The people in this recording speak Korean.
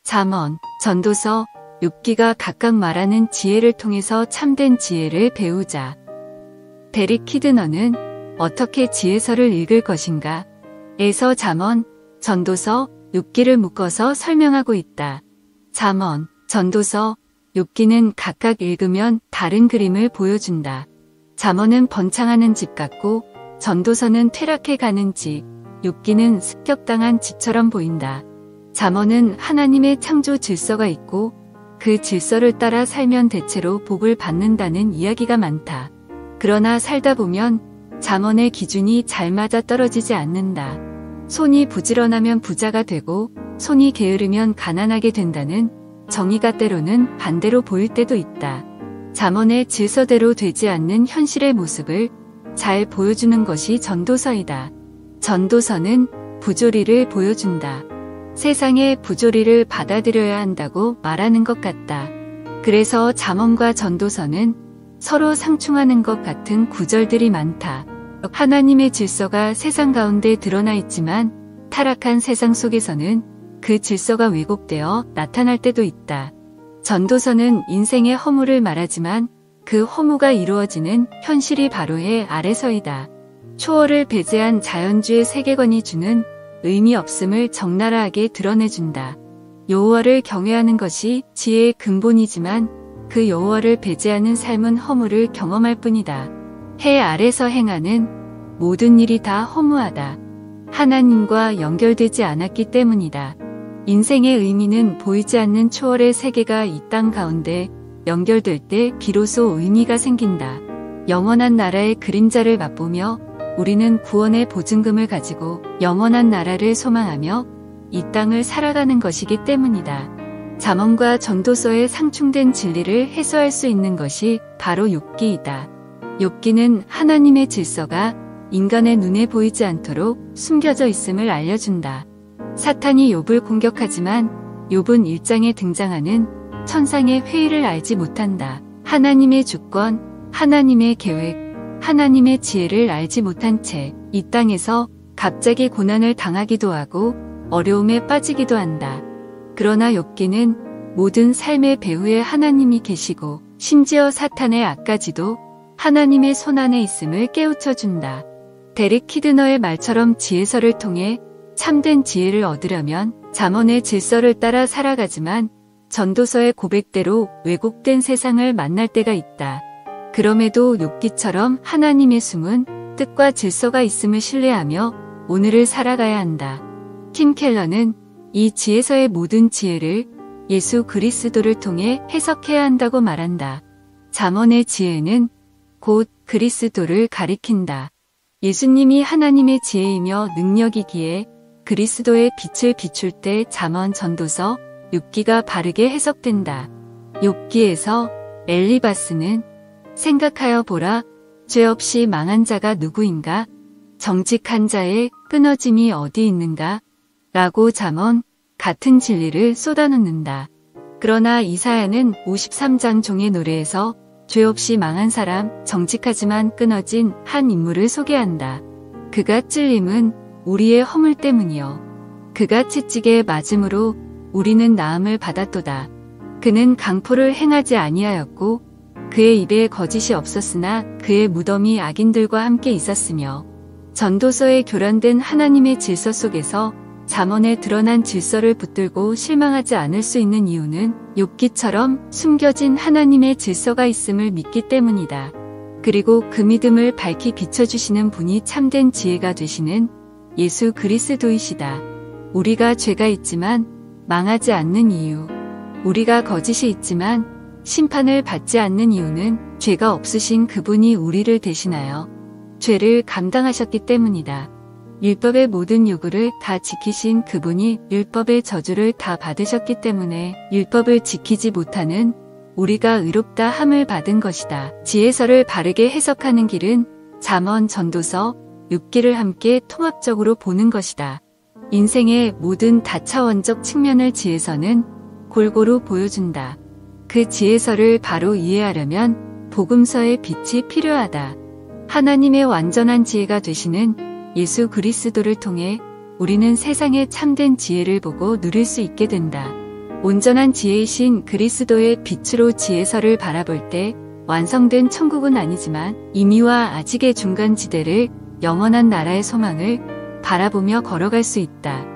잠언, 전도서, 욥기가 각각 말하는 지혜를 통해서 참된 지혜를 배우자. 데릭 키드너는 어떻게 지혜서를 읽을 것인가? 에서 잠언, 전도서, 욥기를 묶어서 설명하고 있다. 잠언, 전도서, 욥기는 각각 읽으면 다른 그림을 보여준다. 잠언은 번창하는 집 같고 전도서는 퇴락해가는 집, 욥기는 습격당한 집처럼 보인다. 잠언은 하나님의 창조 질서가 있고 그 질서를 따라 살면 대체로 복을 받는다는 이야기가 많다. 그러나 살다 보면 잠언의 기준이 잘 맞아 떨어지지 않는다. 손이 부지런하면 부자가 되고 손이 게으르면 가난하게 된다는 정의가 때로는 반대로 보일 때도 있다. 잠언의 질서대로 되지 않는 현실의 모습을 잘 보여주는 것이 전도서이다. 전도서는 부조리를 보여준다. 세상의 부조리를 받아들여야 한다고 말하는 것 같다. 그래서 잠언과 전도서는 서로 상충하는 것 같은 구절들이 많다. 하나님의 질서가 세상 가운데 드러나 있지만 타락한 세상 속에서는 그 질서가 왜곡되어 나타날 때도 있다. 전도서는 인생의 허무를 말하지만 그 허무가 이루어지는 현실이 바로 해 아래서이다. 초월을 배제한 자연주의 세계관이 주는 의미 없음을 적나라하게 드러내준다. 여호와를 경외하는 것이 지혜의 근본이지만 그 여호와를 배제하는 삶은 허무를 경험할 뿐이다. 해 아래서 행하는 모든 일이 다 허무하다. 하나님과 연결되지 않았기 때문이다. 인생의 의미는 보이지 않는 초월의 세계가 이 땅 가운데 연결될 때 비로소 의미가 생긴다. 영원한 나라의 그림자를 맛보며 우리는 구원의 보증금을 가지고 영원한 나라를 소망하며 이 땅을 살아가는 것이기 때문이다. 잠언과 전도서의 상충된 진리를 해소할 수 있는 것이 바로 욥기이다. 욥기는 하나님의 질서가 인간의 눈에 보이지 않도록 숨겨져 있음을 알려준다. 사탄이 욥을 공격하지만 욥은 1장에 등장하는 천상의 회의를 알지 못한다. 하나님의 주권, 하나님의 계획, 하나님의 지혜를 알지 못한 채 이 땅에서 갑자기 고난을 당하기도 하고 어려움에 빠지기도 한다. 그러나 욥기는 모든 삶의 배후에 하나님이 계시고 심지어 사탄의 악까지도 하나님의 손안에 있음을 깨우쳐준다. 데릭 키드너의 말처럼 지혜서를 통해 참된 지혜를 얻으려면 잠언의 질서를 따라 살아가지만 전도서의 고백대로 왜곡된 세상을 만날 때가 있다. 그럼에도 욥기처럼 하나님의 숨은 뜻과 질서가 있음을 신뢰하며 오늘을 살아가야 한다. 팀 켈러는 이 지혜서의 모든 지혜를 예수 그리스도를 통해 해석해야 한다고 말한다. 잠언의 지혜는 곧 그리스도를 가리킨다. 예수님이 하나님의 지혜이며 능력이기에 그리스도의 빛을 비출 때 잠언, 전도서, 욥기가 바르게 해석된다. 욥기에서 엘리바스는 생각하여 보라, 죄 없이 망한 자가 누구인가? 정직한 자의 끊어짐이 어디 있는가? 라고 잠언 같은 진리를 쏟아놓는다. 그러나 이사야는 53장 종의 노래에서 죄 없이 망한 사람, 정직하지만 끊어진 한 인물을 소개한다. 그가 찔림은 우리의 허물 때문이요. 그가 채찍에 맞음으로 우리는 나음을 받았도다. 그는 강포를 행하지 아니하였고 그의 입에 거짓이 없었으나 그의 무덤이 악인들과 함께 있었으며 전도서에 교란된 하나님의 질서 속에서 잠언에 드러난 질서를 붙들고 실망하지 않을 수 있는 이유는 욥기처럼 숨겨진 하나님의 질서가 있음을 믿기 때문이다. 그리고 그 믿음을 밝히 비춰주시는 분이 참된 지혜가 되시는 예수 그리스도이시다. 우리가 죄가 있지만 망하지 않는 이유, 우리가 거짓이 있지만 심판을 받지 않는 이유는 죄가 없으신 그분이 우리를 대신하여 죄를 감당하셨기 때문이다. 율법의 모든 요구를 다 지키신 그분이 율법의 저주를 다 받으셨기 때문에 율법을 지키지 못하는 우리가 의롭다 함을 받은 것이다. 지혜서를 바르게 해석하는 길은 잠언, 전도서, 욥기를 함께 통합적으로 보는 것이다. 인생의 모든 다차원적 측면을 지혜서는 골고루 보여준다. 그 지혜서를 바로 이해하려면 복음서의 빛이 필요하다. 하나님의 완전한 지혜가 되시는 예수 그리스도를 통해 우리는 세상의 참된 지혜를 보고 누릴 수 있게 된다. 온전한 지혜이신 그리스도의 빛으로 지혜서를 바라볼 때 완성된 천국은 아니지만 이미와 아직의 중간 지대를 영원한 나라의 소망을 바라보며 걸어갈 수 있다.